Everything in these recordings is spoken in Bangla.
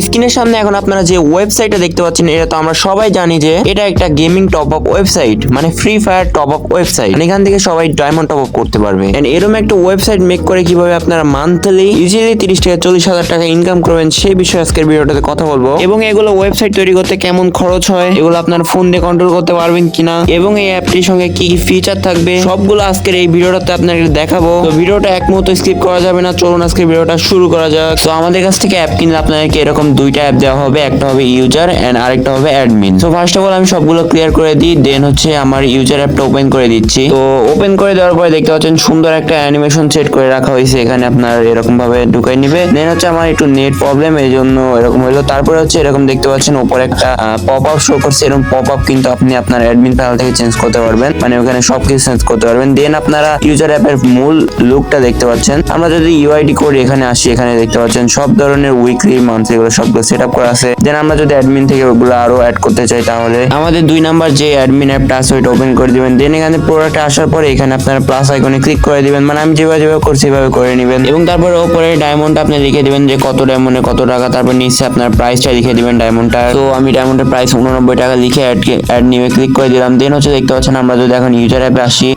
স্ক্রিনের সামনে এখন আপনারা যে ওয়েবসাইটটা দেখতে পাচ্ছেন, এটা তো আমরা সবাই জানি যে এটা একটা গেমিং টপ আপ ওয়েবসাইট, মানে free fire top up website. এখান থেকে সবাই ডায়মন্ড টপ আপ করতে পারবে। এন্ড এরকম একটা ওয়েবসাইট মেক করে কিভাবে আপনারা মান্থলি ইজিলি 30 থেকে 40,000 টাকা ইনকাম করবেন, সেই বিষয়ে আজকের ভিডিওটাতে কথা বলবো। এবং এগুলো ওয়েবসাইট তৈরি করতে কেমন খরচ হয়, এগুলো আপনার ফোন দিয়ে কন্ট্রোল করতে পারবেন কিনা, এবং এই অ্যাপটির সঙ্গে কি কি ফিচার থাকবে, সবগুলো আজকের এই ভিডিওটাতে আপনাকে দেখাবো। তো ভিডিওটা এক মুহূর্ত স্কিপ করা যাবে না, চলুন আজকের ভিডিওটা শুরু করা যাক। তো আমাদের কাছ থেকে অ্যাপ কিনলে আপনাদেরকে এরকম দুইটা অ্যাপ দেওয়া হবে, একটা হবে ইউজার এন্ড আরেকটা হবে অ্যাডমিন। তো ফার্স্ট অফ অল আমি সবগুলো ক্লিয়ার করে দিই, দেন হচ্ছে আমার ইউজার অ্যাপটা ওপেন করে দিচ্ছি। তো ওপেন করে দেওয়ার পরে দেখতে পাচ্ছেন সুন্দর একটা অ্যানিমেশন সেট করে রাখা হয়েছে, এখানে আপনার এরকম ভাবে ঢুকাই নিবে। দেন হচ্ছে আমার একটু নেট প্রবলেম, এই জন্য এরকম হলো। তারপরে হচ্ছে এরকম দেখতে পাচ্ছেন উপরে একটা পপ আপ শো করছে, এরকম পপ আপ কিন্তু আপনি আপনার অ্যাডমিন প্যানেল থেকে চেঞ্জ করতে পারবেন, মানে ওখানে সবকিছু চেঞ্জ করতে পারবেন। দেন আপনারা ইউজার অ্যাপের মূল লুকটা দেখতে পাচ্ছেন। আমরা যদি ইউআইডি করি এখানে আসি, এখানে দেখতে পাচ্ছেন সব ধরনের উইকলি মান্থলি এগুলো সবগুলো সেট আপ করা আছে। দেন আমরা যদি অ্যাডমিন থেকে ওগুলো আরো অ্যাড করতে চাই, তাহলে আমাদের 2 নাম্বার যে অ্যাডমিন অ্যাপটা আছে ওইটা ওপেন করে দিবেন। দেন এখানে প্রোডাক্টে আসার পরে এখানে আপনার প্লাস আইকনে ক্লিক করে দিবেন, মানে আমি যেভাবে করছি সেভাবে করে নেবেন। এবং তারপরে উপরে ডায়মন্ড আপনি লিখে দিবেন যে কত ডায়মন্ডে কত টাকা, তারপর নিচে আপনার প্রাইসটা লিখে দিবেন ডায়মন্ডটা। তো আমি ডায়মন্ডের প্রাইস 89 টাকা লিখে অ্যাড নিয়ে ক্লিক করে দিলাম। দেন হচ্ছে দেখতে পাচ্ছেন আমরা যদি এখন ইউজার অ্যাপে আসি,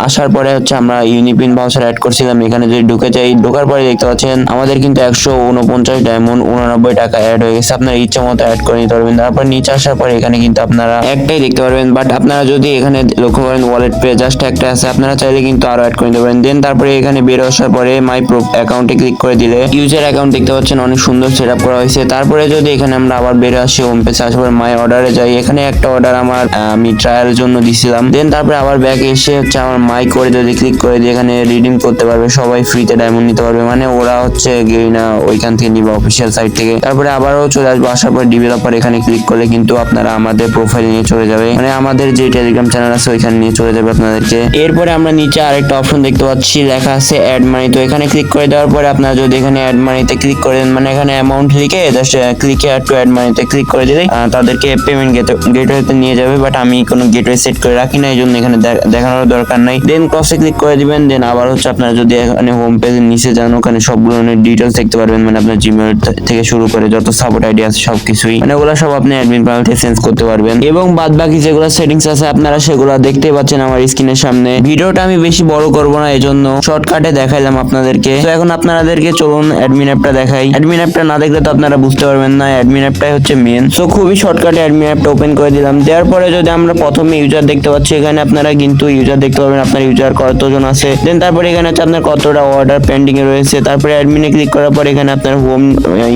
আসার পরে হচ্ছে আমরা ইউনিপিন ভাউচার অ্যাড করছিলাম, এখানে যদি ঢুকে যাই, ঢোকার পরে দেখতে পাচ্ছেন আমাদের কিন্তু 149 ডায়মন্ড 89 টাকা অ্যাড হয়ে গেছে। আপনার ইচ্ছা মতো অ্যাড করে নিতে পারবেন। তারপর নিচে আসার পরে এখানে কিন্তু আপনারা একটাই দেখতে পারবেন, বাট আপনারা যদি এখানে লক্ষ্য করেন ওয়ালেট পে জাস্ট একটা আছে, আপনারা চাইলে কিন্তু আরো অ্যাড করে নিতে পারেন। দেন তারপরে এখানে বের আসার পরে মাই প্রো অ্যাকাউন্টে ক্লিক করে দিলে ইউজার অ্যাকাউন্ট দেখতে পাচ্ছেন অনেক সুন্দর সেট আপ করা হয়েছে। তারপরে যদি এখানে আমরা আবার বের আসি হোম পেজে, আসার পরে মাই অর্ডারে যাই, এখানে একটা অর্ডার আমার আমি ট্রায়ালের জন্য দিছিলাম। দেন তারপরে আবার ব্যাক এসে হচ্ছে আমার মাই করে যদি ক্লিক করে দিয়ে এখানে রিডিম করতে পারবে, সবাই ফ্রিতে ডায়মন্ড নিতে পারবে, মানে ওরা হচ্ছে গেইনা ওইখান থেকে নিবে অফিসিয়াল সাইট থেকে। তারপরে আবারও চলে আসবো, আসার পর ডেভেলপার এখানে ক্লিক করলে কিন্তু আপনারা আমাদের প্রোফাইল নিয়ে চলে যাবে, মানে আমাদের যে টেলিগ্রাম চ্যানেল আছে ওইখানে নিয়ে চলে যাবে আপনাদেরকে। এরপরে আমরা নিচে আরেকটা অপশন দেখতে পাচ্ছি, লেখা আছে অ্যাড মানি। তো এখানে ক্লিক করে দেওয়ার পরে আপনারা যদি এখানে অ্যাড মানিতে ক্লিক করেন, মানে এখানে অ্যামাউন্ট লিখে just click here to add মানিতে ক্লিক করে দিলে তাদেরকে পেমেন্ট গেটওয়েতে নিয়ে যাবে, বাট আমি কোনো গেটওয়ে সেট করে রাখি না, এই জন্য এখানে দেখানোর দরকার নাই। দেন ক্রসে ক্লিক করে দিবেন। দেন আবার হচ্ছে আপনারা যদি এখানে হোম পেজের নিচে যান, ওখানে সবগুলো ডিটেলস দেখতে পারবেন, মানে আপনার জিমেল থেকে শুরু করে যত সাপোর্ট আইডি আছে সবকিছুই, মানে ওগুলো সব আপনি অ্যাডমিন প্যানেল থেকে চেঞ্জ করতে পারবেন। এবং বাদ বাকি যেগুলো সেটিংস আছে আপনারা সেগুলো দেখতে পাচ্ছেন আমার স্ক্রিনের সামনে। ভিডিওটা আমি বেশি বড় করব না, এই জন্য শর্টকাটে দেখাইলাম আপনাদেরকে। তো এখন আপনাদেরকে চলুন অ্যাডমিন অ্যাপটা দেখাই। অ্যাডমিন অ্যাপটা না দেখলে তো আপনারা বুঝতে পারবেন না, অ্যাডমিন অ্যাপটাই হচ্ছে মেন। সো খুবই শর্টকাটে অ্যাডমিন অ্যাপটা ওপেন করে দিলাম। দেওয়ার পরে যদি আমরা প্রথমে ইউজার দেখতে পাচ্ছি, এখানে আপনারা কিন্তু ইউজার দেখতে পারবেন, আপনার ইউজার কতজন আছে। দেন তারপরে এখানে হচ্ছে আপনার কতটা অর্ডার পেন্ডিং এ রয়েছে। তারপরে অ্যাডমিনে ক্লিক করার পর এখানে আপনার হোম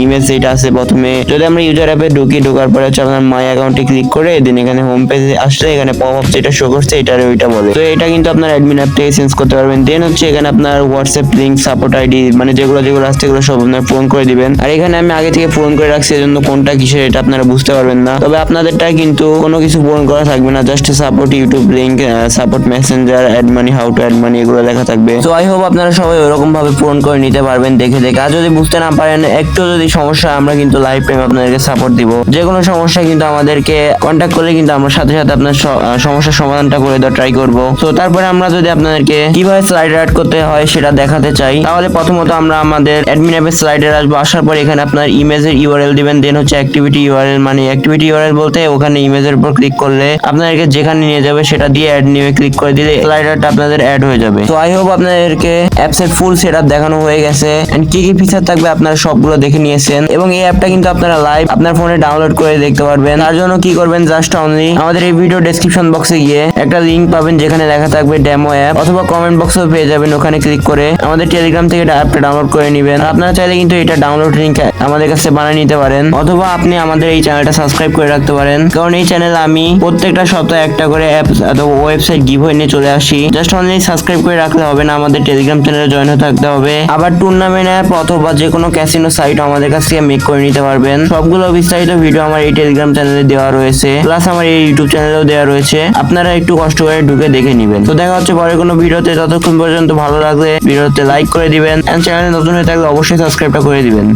ইমেজ যেটা আছে, প্রথমে যদি আমরা ইউজার অ্যাপে ঢোকার পরে হচ্ছে আপনার মাই অ্যাকাউন্টে ক্লিক করে দেন এখানে হোম পেজে আসলে এখানে পপ আপ যেটা শো করছে এটার ওইটা বলে। তো এটা কিন্তু আপনার অ্যাডমিন অ্যাপ থেকে চেঞ্জ করতে পারবেন। দেন হচ্ছে এখানে আপনার হোয়াটসঅ্যাপ লিংক, সাপোর্ট আইডি, মানে যেগুলো আসছে এগুলো সব আপনার পূরণ করে দিবেন। আর এখানে আমি আগে থেকে পূরণ করে রাখছি, এজন্য কোনটা কিসের এটা আপনারা বুঝতে পারবেন না। তবে আপনাদেরটা কিন্তু কোনো কিছু পূরণ করা থাকবে না, just support YouTube link, support messenger, add money, how to add money, এগুলো লেখা থাকবে। তো আই হোপ আপনারা সবাই ওরকম ভাবে পূরণ করে নিতে পারবেন দেখে। আর যদি বুঝতে না পারেন, একটু যদি সমস্যা, আমরা কিন্তু লাইভ টাইম আপনাদেরকে সাপোর্ট দিব। যে কোনো সমস্যা কিন্তু আমাদেরকে কন্ট্যাক্ট করলে কিন্তু আমরা সাথে সাথে আপনার সমস্যার সমাধানটা করে দেওয়ার ট্রাই করব। তো তারপরে আমরা যদি আপনাদেরকে কিভাবে স্লাইডার অ্যাড করতে হয় সেটা দেখাতে চাই, তাহলে প্রথমত আমরা আমাদের অ্যাডমিন অ্যাপের স্লাইডার আসবো। আসার পর এখানে আপনার ইমেজের ইউআরএল দিবেন। দেন হচ্ছে অ্যাক্টিভিটি ইউআরএল, মানে অ্যাক্টিভিটি ইউআরএল বলতে ওখানে ইমেজের উপর ক্লিক করলে আপনাদেরকে যেখানে নিয়ে যাবে সেটা দিয়ে অ্যাড নিয়ে ক্লিক করে দিলে স্লাইডারটা আপনাদের অ্যাড হয়ে যাবে। তো আই হোপ আপনাদেরকে অ্যাপসের ফুল সেটআপ দেখানো হয়ে গেছে, এন্ড কি কি ফিচার থাকবে আপনারা সবগুলো দেখে নিয়েছেন। এবং এই অ্যাপটা কিন্তু আপনারা লাইভ আপনার ফোনে ডাউনলোড করে দেখতে পারবেন। তার জন্য কি করবেন, জাস্ট অনলি আমাদের এই ভিডিও ডেসক্রিপশন বক্সে গিয়ে একটা লিংক পাবেন যেখানে লেখা থাকবে ডেমো অ্যাপ, অথবা কমেন্ট বক্সেও পেয়ে যাবেন, ওখানে ক্লিক করে আমাদের টেলিগ্রাম থেকে অ্যাপটা ডাউনলোড করে নেবেন। আপনারা চাইলে কিন্তু এটা ডাউনলোড লিংক আমাদের কাছে বানিয়ে নিতে পারেন, অথবা আপনি আমাদের এই চ্যানেলটা সাবস্ক্রাইব করে রাখতে পারেন, কারণ এই চ্যানেলে আমি প্রত্যেকটা সপ্তাহে একটা করে অ্যাপ অথবা ওয়েবসাইট গিভওয়ে নিয়ে চলে আসি। জাস্ট অনলি সাবস্ক্রাইব করে রাখলে হবে না, আমাদের টেলিগ্রাম চ্যানেলে জয়েন হয়ে থাকতে হবে। আবার টুর্নামেন্ট অ্যাপ অথবা যে কোনো ক্যাসিনো সাইট আমাদের কাছ থেকে মেক করে নিতে পারবেন। সবগুলো বিস্তারিত ভিডিও আমার এই টেলিগ্রাম চ্যানেলে দেওয়া রয়েছে, প্লাস আমার এই ইউটিউব চ্যানেলেও দেওয়া রয়েছে, আপনারা একটু কষ্ট করে ঢুকে দেখে নেবেন। তো দেখা হচ্ছে পরে কোনো ভিডিওতে, ততক্ষণ পর্যন্ত ভালো লাগলে ভিডিওতে লাইক করে দিবেন, এন্ড চ্যানেলে নতুন হয়ে থাকলে অবশ্যই সাবস্ক্রাইবটা করে দিবেন।